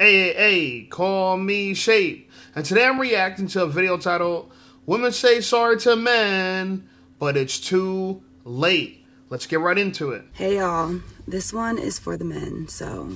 Hey, call me Shape. And today I'm reacting to a video titled, Women Say Sorry to Men, but It's Too Late. Let's get right into it. Hey y'all, this one is for the men, so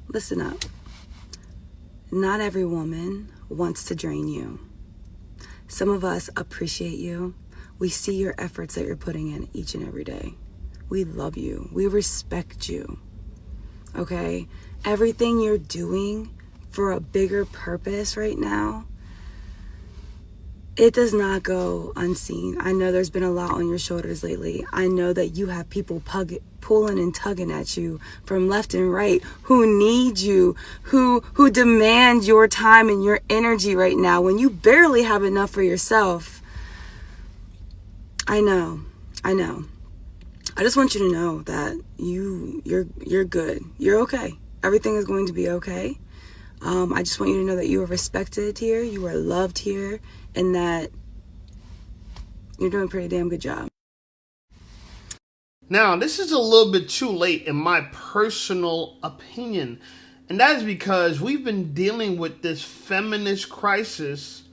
listen up. Not every woman wants to drain you. Some of us appreciate you. We see your efforts that you're putting in each and every day. We love you. We respect you. Okay? Everything you're doing for a bigger purpose right now, it does not go unseen. I know there's been a lot on your shoulders lately. I know that you have people pulling and tugging at you from left and right who need you, who demand your time and your energy right now when you barely have enough for yourself. I know. I just want you to know that you're good. You're okay. Everything is going to be okay. I just want you to know that you are respected here, you are loved here, and that you're doing a pretty damn good job. Now, this is a little bit too late in my personal opinion. And that is because we've been dealing with this feminist crisis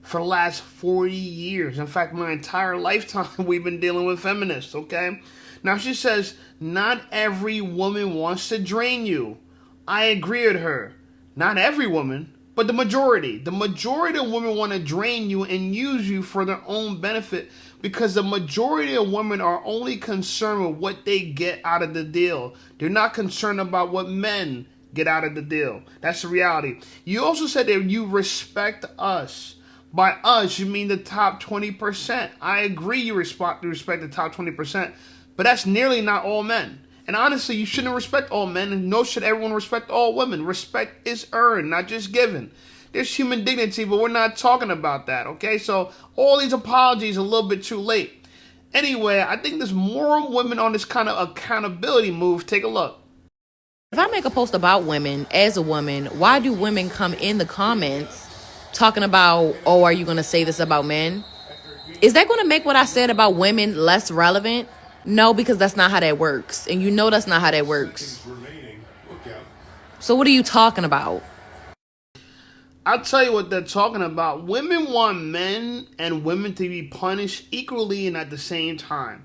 for the last 40 years. In fact, my entire lifetime we've been dealing with feminists, okay? Now, she says, not every woman wants to drain you. I agree with her. Not every woman, but the majority. The majority of women want to drain you and use you for their own benefit because the majority of women are only concerned with what they get out of the deal. They're not concerned about what men get out of the deal. That's the reality. You also said that you respect us. By us, you mean the top 20%. I agree you respect the top 20%, but that's nearly not all men. And honestly, you shouldn't respect all men, and nor should everyone respect all women. Respect is earned, not just given. There's human dignity, but we're not talking about that, okay? So all these apologies are a little bit too late. Anyway, I think there's more women on this kind of accountability move. Take a look. If I make a post about women as a woman, why do women come in the comments talking about, oh, are you going to say this about men? Is that going to make what I said about women less relevant? No, because that's not how that works. And you know that's not how that works. So what are you talking about? I'll tell you what they're talking about. Women want men and women to be punished equally and at the same time.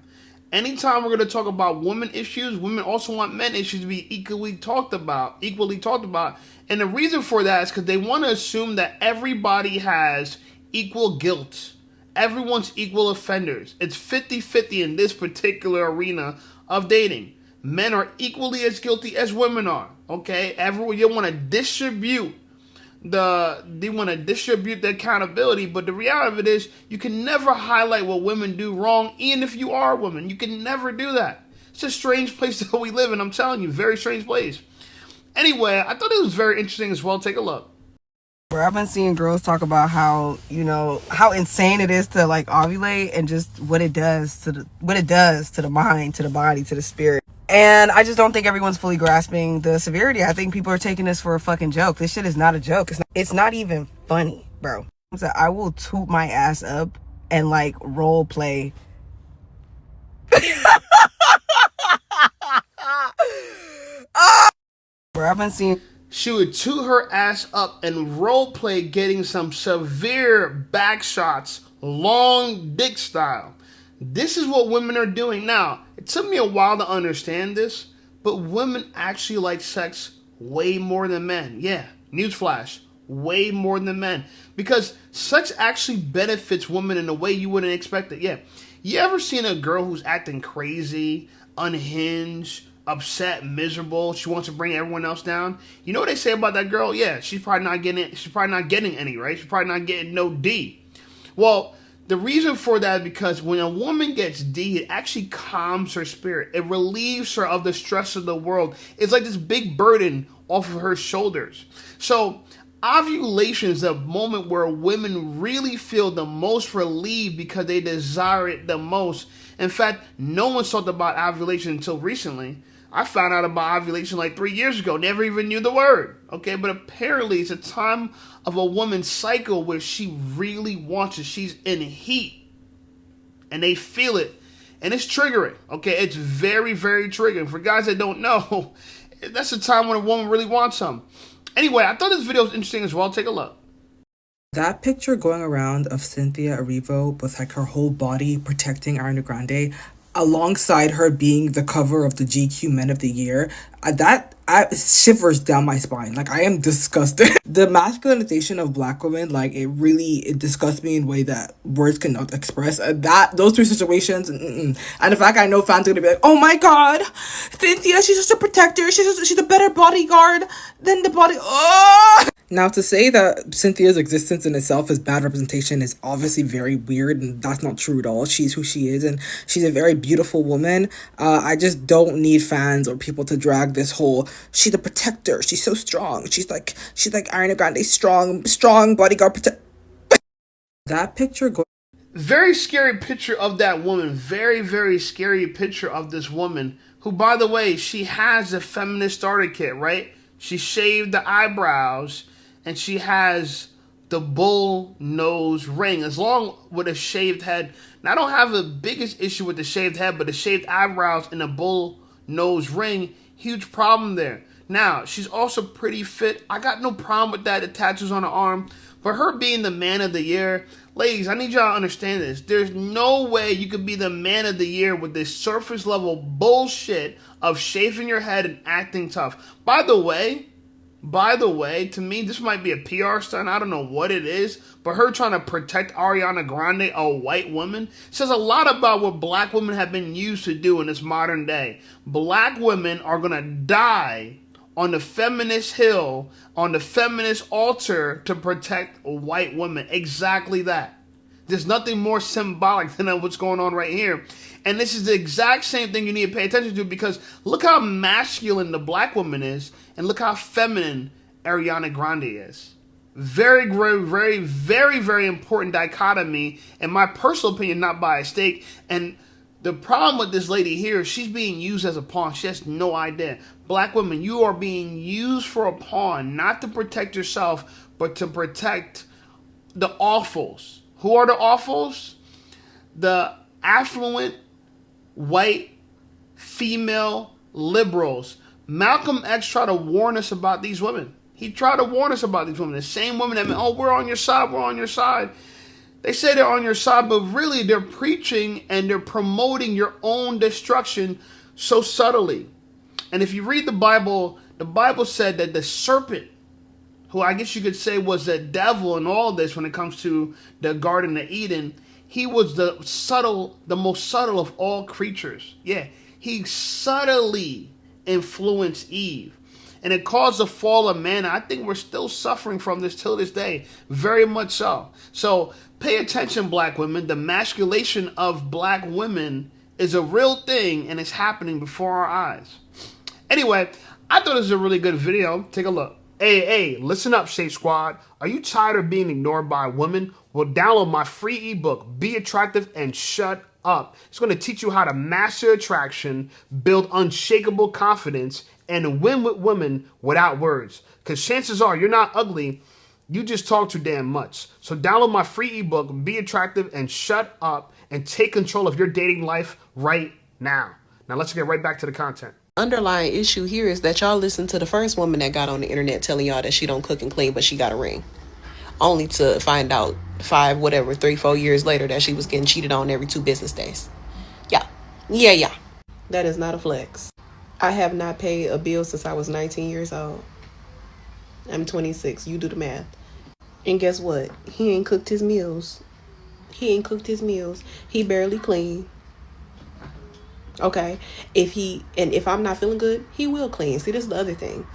Anytime we're going to talk about women issues, women also want men issues to be equally talked about. And the reason for that is because they want to assume that everybody has equal guilt. Everyone's equal offenders. It's 50-50 in this particular arena of dating. Men are equally as guilty as women are. Okay? Everyone, you want to distribute the accountability, but the reality of it is you can never highlight what women do wrong, even if you are a woman. You can never do that. It's a strange place that we live in. I'm telling you, very strange place. Anyway, I thought it was very interesting as well. Take a look. Where I've been seeing girls talk about how, how insane it is to like ovulate and just what it does to the mind, to the body, to the spirit. And I just don't think everyone's fully grasping the severity. I think people are taking this for a fucking joke. This shit is not a joke. It's not even funny, bro. So I will toot my ass up and like role play. Where I've been seeing. She would toot her ass up and roleplay getting some severe back shots, long dick style. This is what women are doing. Now, it took me a while to understand this, but women actually like sex way more than men. Yeah, newsflash, way more than men. Because sex actually benefits women in a way you wouldn't expect it. Yeah, you ever seen a girl who's acting crazy, unhinged, upset, miserable? She wants to bring everyone else down. You know what they say about that girl? Yeah, she's probably not getting any, right? She's probably not getting no D. Well, the reason for that is because when a woman gets D, it actually calms her spirit. It relieves her of the stress of the world. It's like this big burden off of her shoulders. So ovulation is a moment where women really feel the most relieved because they desire it the most. In fact, no one talked about ovulation until recently. I found out about ovulation like 3 years ago. Never even knew the word. Okay, but apparently it's a time of a woman's cycle where she really wants it. She's in heat. And they feel it. And it's triggering. Okay, it's very, very triggering. For guys that don't know, that's the time when a woman really wants something. Anyway, I thought this video was interesting as well. Take a look. That picture going around of Cynthia Erivo with like her whole body protecting Ariana Grande, alongside her being the cover of the GQ Men of the Year, that shivers down my spine. Like, I am disgusted. The masculinization of Black women, like, it disgusts me in a way that words cannot express. Those three situations, and the fact I know fans are gonna be like, oh my god, Cynthia, she's just a protector, she's a better bodyguard than the body. Oh! Now, to say that Cynthia's existence in itself is bad representation is obviously very weird, and that's not true at all. She's who she is, and she's a very beautiful woman. I just don't need fans or people to drag this whole, she's a protector, she's so strong, she's like Ariana Grande, strong bodyguard protect. That picture Very scary picture of that woman. Very, very scary picture of this woman, who, by the way, she has a feminist starter kit, right? She shaved the eyebrows, and she has the bull nose ring, as long with a shaved head. Now, I don't have the biggest issue with the shaved head, but the shaved eyebrows and the bull nose ring, huge problem there. Now, she's also pretty fit. I got no problem with that. The tattoos on her arm. But her being the man of the year, ladies, I need y'all to understand this. There's no way you could be the man of the year with this surface level bullshit of shaving your head and acting tough. By the way, to me, this might be a PR stunt. I don't know what it is. But her trying to protect Ariana Grande, a white woman, says a lot about what Black women have been used to do in this modern day. Black women are going to die on the feminist hill, on the feminist altar, to protect white women. Exactly that. There's nothing more symbolic than what's going on right here. And this is the exact same thing you need to pay attention to, because look how masculine the Black woman is, and look how feminine Ariana Grande is. Very, very, very, very, very important dichotomy, in my personal opinion, not by mistake. And the problem with this lady here, she's being used as a pawn. She has no idea. Black women, you are being used for a pawn, not to protect yourself, but to protect the awfuls. Who are the awfuls? The affluent, white, female liberals. Malcolm X tried to warn us about these women. He tried to warn us about these women. The same women that, oh, we're on your side, we're on your side. They say they're on your side, but really they're preaching and they're promoting your own destruction so subtly. And if you read the Bible said that the serpent, who I guess you could say was the devil in all this when it comes to the Garden of Eden, he was the most subtle of all creatures. Yeah, he subtly influenced Eve. And it caused the fall of man. I think we're still suffering from this till this day. Very much so. So pay attention, Black women. The masculation of Black women is a real thing, and it's happening before our eyes. Anyway, I thought this was a really good video. Take a look. Hey, listen up, Shape Squad. Are you tired of being ignored by women? Well, download my free ebook, Be Attractive and Shut Up. It's going to teach you how to master attraction, build unshakable confidence, and win with women without words. Because chances are you're not ugly, you just talk too damn much. So download my free ebook, Be Attractive and Shut Up, and take control of your dating life right now. Now let's get right back to the content. Underlying issue here is that y'all listened to the first woman that got on the internet telling y'all that she don't cook and clean, but she got a ring. Only to find out 3-4 years later that she was getting cheated on every 2 business days. Yeah. That is not a flex. I have not paid a bill since I was 19 years old. I'm 26. You do the math. And guess what? He ain't cooked his meals. He barely clean. Okay? If I'm not feeling good, he will clean. See, this is the other thing.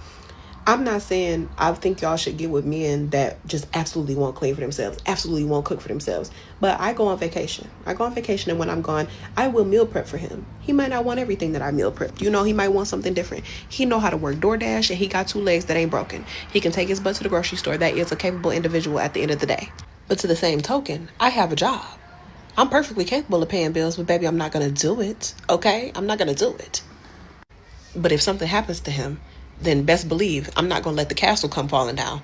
I'm not saying I think y'all should get with men that just absolutely won't clean for themselves, absolutely won't cook for themselves. But I go on vacation. And when I'm gone, I will meal prep for him. He might not want everything that I meal prepped. You know, he might want something different. He know how to work DoorDash, and he got 2 legs that ain't broken. He can take his butt to the grocery store. That is a capable individual at the end of the day. But to the same token, I have a job. I'm perfectly capable of paying bills, but baby, I'm not going to do it. Okay? I'm not going to do it. But if something happens to him, then best believe I'm not going to let the castle come falling down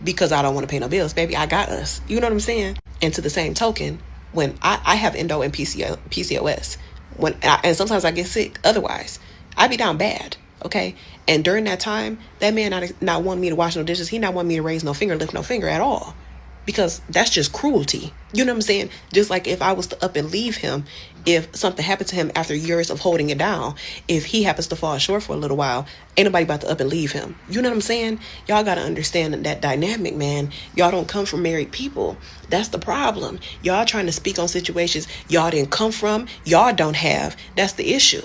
because I don't want to pay no bills. Baby, I got us. You know what I'm saying? And to the same token, when I have endo and PCOS, and sometimes I get sick otherwise, I be down bad. Okay? And during that time, that man not wanting me to wash no dishes, he not wanting me to raise no finger, lift no finger at all. Because that's just cruelty. You know what I'm saying? Just like if I was to up and leave him, if something happened to him after years of holding it down, if he happens to fall short for a little while, ain't nobody about to up and leave him. You know what I'm saying? Y'all got to understand that dynamic, man. Y'all don't come from married people. That's the problem. Y'all trying to speak on situations y'all didn't come from, y'all don't have. That's the issue.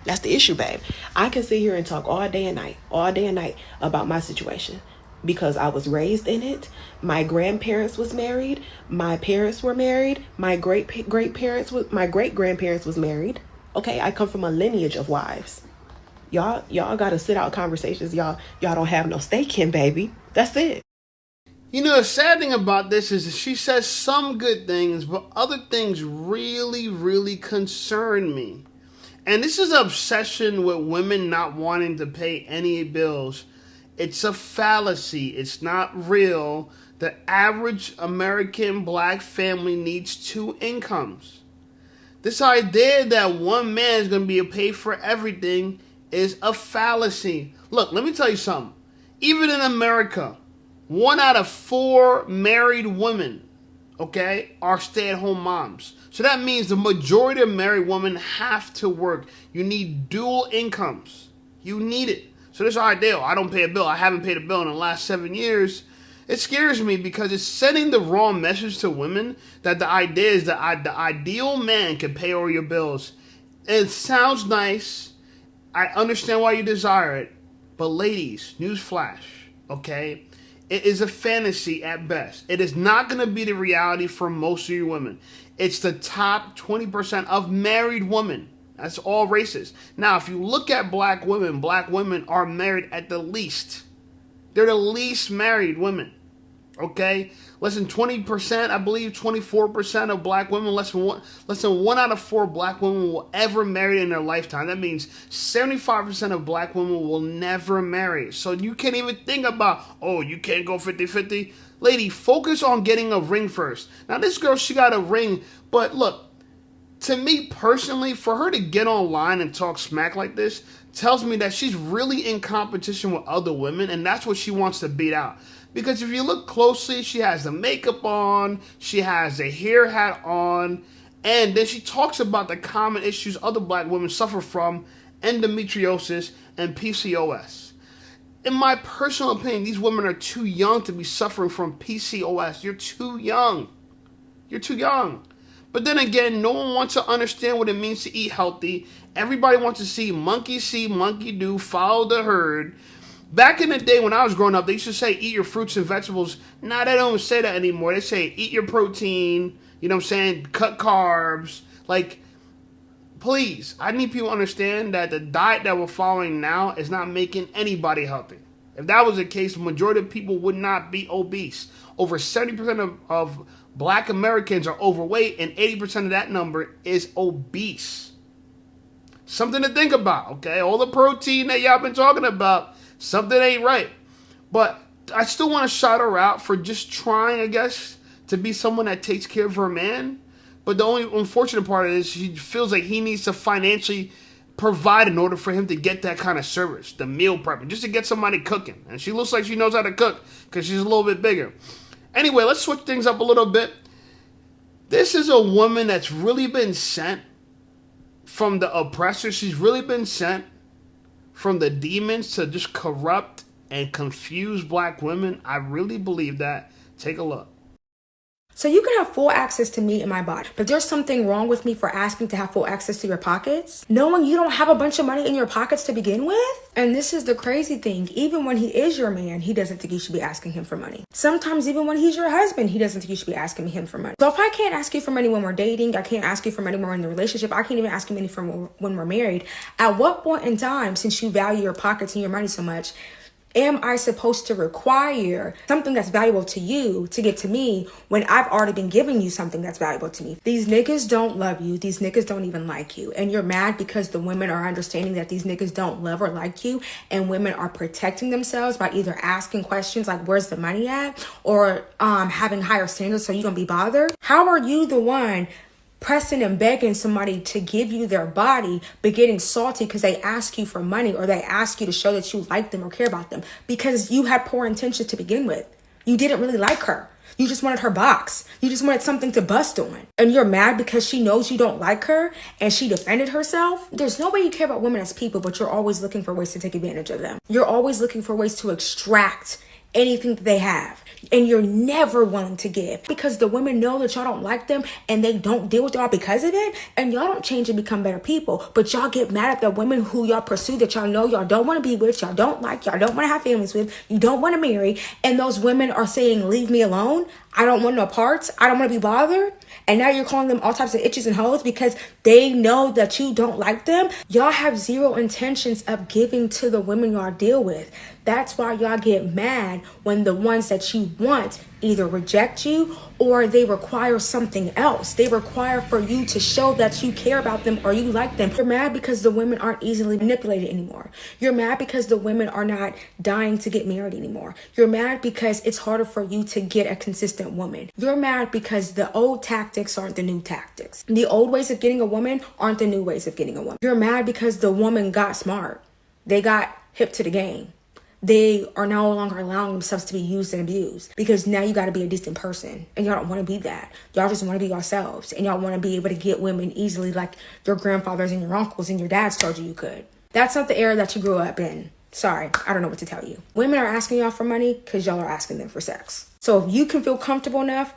That's the issue, babe. I can sit here and talk all day and night about my situation. Because I was raised in it. My grandparents was married. My parents were married. My great grandparents was married. Okay, I come from a lineage of wives. Y'all gotta sit out conversations. Y'all don't have no stake in, baby. That's it. You know, the sad thing about this is that she says some good things, but other things really, really concern me. And this is an obsession with women not wanting to pay any bills. It's a fallacy. It's not real. The average American black family needs 2 incomes. This idea that one man is going to be able to pay for everything is a fallacy. Look, let me tell you something. Even in America, 1 out of 4 married women, okay, are stay-at-home moms. So that means the majority of married women have to work. You need dual incomes. You need it. So this idea, I don't pay a bill, I haven't paid a bill in the last 7 years, it scares me because it's sending the wrong message to women that the idea is that the ideal man can pay all your bills. It sounds nice. I understand why you desire it. But ladies, newsflash, okay? It is a fantasy at best. It is not going to be the reality for most of you women. It's the top 20% of married women. That's all races. Now, if you look at black women are married at the least. They're the least married women. Okay? Less than 20%, I believe 24% of black women, less than one out of 4 black women will ever marry in their lifetime. That means 75% of black women will never marry. So you can't even think about, oh, you can't go 50-50. Lady, focus on getting a ring first. Now, this girl, she got a ring, but look, to me personally, for her to get online and talk smack like this tells me that she's really in competition with other women, and that's what she wants to beat out. Because if you look closely, she has the makeup on, she has a hair hat on, and then she talks about the common issues other black women suffer from, endometriosis and PCOS. In my personal opinion, these women are too young to be suffering from PCOS. You're too young. You're too young. But then again, no one wants to understand what it means to eat healthy. Everybody wants to see, monkey do, follow the herd. Back in the day when I was growing up, they used to say, eat your fruits and vegetables. Now they don't say that anymore. They say, eat your protein, you know what I'm saying, cut carbs. Like, please, I need people to understand that the diet that we're following now is not making anybody healthy. If that was the case, the majority of people would not be obese. Over 70% of black Americans are overweight, and 80% of that number is obese. Something to think about, okay? All the protein that y'all been talking about, something ain't right. But I still want to shout her out for just trying, I guess, to be someone that takes care of her man. But the only unfortunate part is she feels like he needs to financially provide in order for him to get that kind of service, the meal prepping, just to get somebody cooking. And she looks like she knows how to cook because she's a little bit bigger. Anyway, let's switch things up a little bit. This is a woman that's really been sent from the oppressor. She's really been sent from the demons to just corrupt and confuse black women. I really believe that. Take a look. So you can have full access to me and my body, but there's something wrong with me for asking to have full access to your pockets, knowing you don't have a bunch of money in your pockets to begin with. And this is the crazy thing. Even when he is your man, he doesn't think you should be asking him for money. Sometimes even when he's your husband, he doesn't think you should be asking him for money. So if I can't ask you for money when we're dating, I can't ask you for money when we're in the relationship, I can't even ask you money for when we're married. At what point in time, since you value your pockets and your money so much, am I supposed to require something that's valuable to you to get to me when I've already been giving you something that's valuable to me? These niggas don't love you. These niggas don't even like you. And you're mad because the women are understanding that these niggas don't love or like you, and women are protecting themselves by either asking questions like, where's the money at? Or having higher standards so you don't be bothered. How are you the one pressing and begging somebody to give you their body, but getting salty because they ask you for money or they ask you to show that you like them or care about them because you had poor intentions to begin with. You didn't really like her. You just wanted her box. You just wanted something to bust on. And you're mad because she knows you don't like her and she defended herself. There's no way you care about women as people, but you're always looking for ways to take advantage of them. You're always looking for ways to extract anything that they have. And you're never willing to give because the women know that y'all don't like them and they don't deal with y'all because of it. And y'all don't change and become better people. But y'all get mad at the women who y'all pursue that y'all know y'all don't want to be with, y'all don't like, y'all don't want to have families with, you don't want to marry. And those women are saying, leave me alone. I don't want no parts. I don't want to be bothered. And now you're calling them all types of itches and hoes because they know that you don't like them. Y'all have zero intentions of giving to the women y'all deal with. That's why y'all get mad when the ones that you want either reject you or they require something else. They require for you to show that you care about them or you like them. You're mad because the women aren't easily manipulated anymore. You're mad because the women are not dying to get married anymore. You're mad because it's harder for you to get a consistent woman. You're mad because the old tactics aren't the new tactics. The old ways of getting a woman aren't the new ways of getting a woman. You're mad because the woman got smart. They got hip to the game. They are no longer allowing themselves to be used and abused because now you got to be a decent person and y'all don't want to be that. Y'all just want to be yourselves and y'all want to be able to get women easily like your grandfathers and your uncles and your dads told you could. That's not the era that you grew up in. Sorry, I don't know what to tell you. Women are asking y'all for money because y'all are asking them for sex. So if you can feel comfortable enough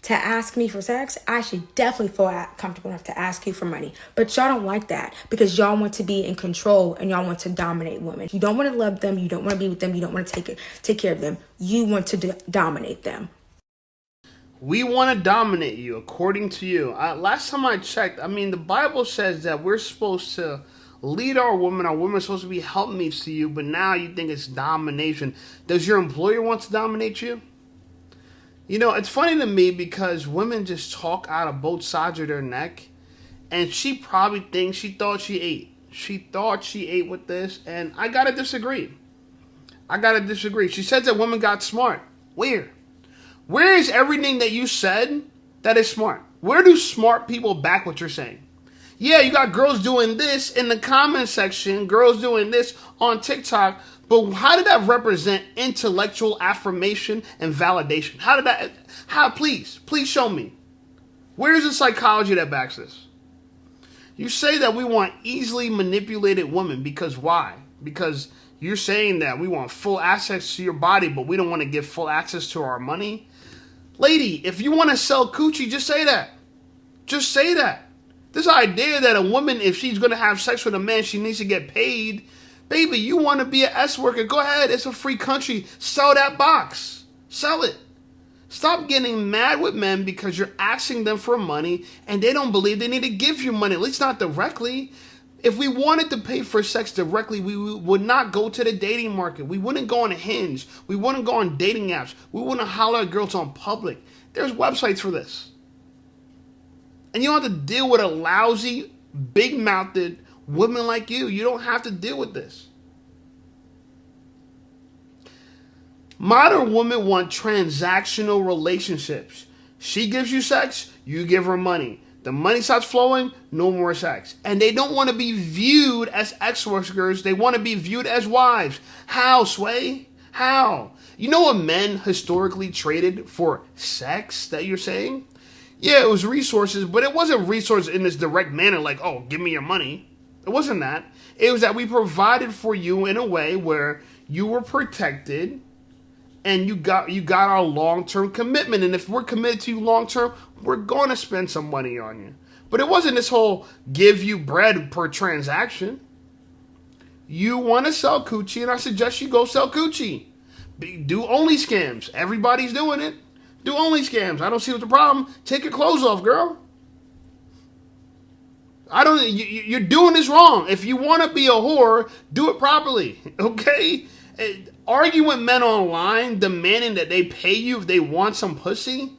to ask me for sex, I should definitely feel comfortable enough to ask you for money. But y'all don't like that because y'all want to be in control and y'all want to dominate women. You don't want to love them. You don't want to be with them. You don't want to take care of them. You want to dominate them. We want to dominate you, according to you. Last time I checked, the Bible says that we're supposed to lead our women. Our women are supposed to be helpmates to you, but now you think it's domination. Does your employer want to dominate you? You know, it's funny to me because women just talk out of both sides of their neck. And she probably thinks she thought she ate. She thought she ate with this. And I got to disagree. She said that women got smart. Where? Where is everything that you said that is smart? Where do smart people back what you're saying? Yeah, you got girls doing this in the comment section. Girls doing this on TikTok. But how did that represent intellectual affirmation and validation? Please show me. Where's the psychology that backs this? You say that we want easily manipulated women because why? Because you're saying that we want full access to your body, but we don't want to give full access to our money. Lady, if you want to sell coochie, just say that. Just say that. This idea that a woman, if she's going to have sex with a man, she needs to get paid. Baby, you want to be an S worker? Go ahead. It's a free country. Sell that box. Sell it. Stop getting mad with men because you're asking them for money and they don't believe they need to give you money, at least not directly. If we wanted to pay for sex directly, we would not go to the dating market. We wouldn't go on Hinge. We wouldn't go on dating apps. We wouldn't holler at girls on public. There's websites for this. And you don't have to deal with a lousy, big-mouthed woman like you. You don't have to deal with this. Modern women want transactional relationships. She gives you sex, you give her money. The money starts flowing, no more sex. And they don't want to be viewed as ex-workers. They want to be viewed as wives. How, Sway? How? You know what men historically traded for sex that you're saying? Yeah, it was resources, but it wasn't resources in this direct manner like, oh, give me your money. It wasn't that. It was that we provided for you in a way where you were protected and you got our long-term commitment. And if we're committed to you long-term, we're going to spend some money on you. But it wasn't this whole give you bread per transaction. You want to sell coochie, and I suggest you go sell coochie. Do only scams. Everybody's doing it. Do only scams. I don't see what the problem. Take your clothes off, girl. You're doing this wrong. If you want to be a whore, do it properly. Okay? Arguing with men online, demanding that they pay you if they want some pussy,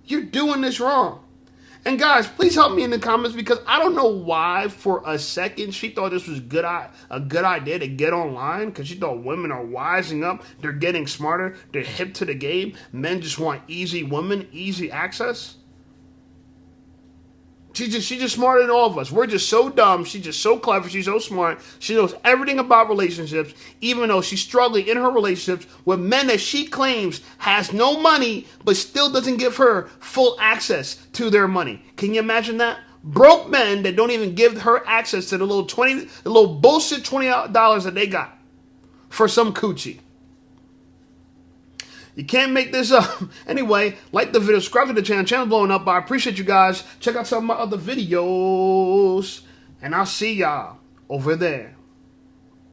you're doing this wrong. And guys, please help me in the comments because I don't know why for a second she thought this was a good idea to get online because she thought women are wising up. They're getting smarter. They're hip to the game. Men just want easy women, easy access. She's just smarter than all of us. We're just so dumb. She's just so clever. She's so smart. She knows everything about relationships, even though she's struggling in her relationships with men that she claims has no money, but still doesn't give her full access to their money. Can you imagine that? Broke men that don't even give her access to the little bullshit $20 that they got for some coochie. You can't make this up. Anyway, like the video, subscribe to the channel. Channel's blowing up. I appreciate you guys. Check out some of my other videos. And I'll see y'all over there.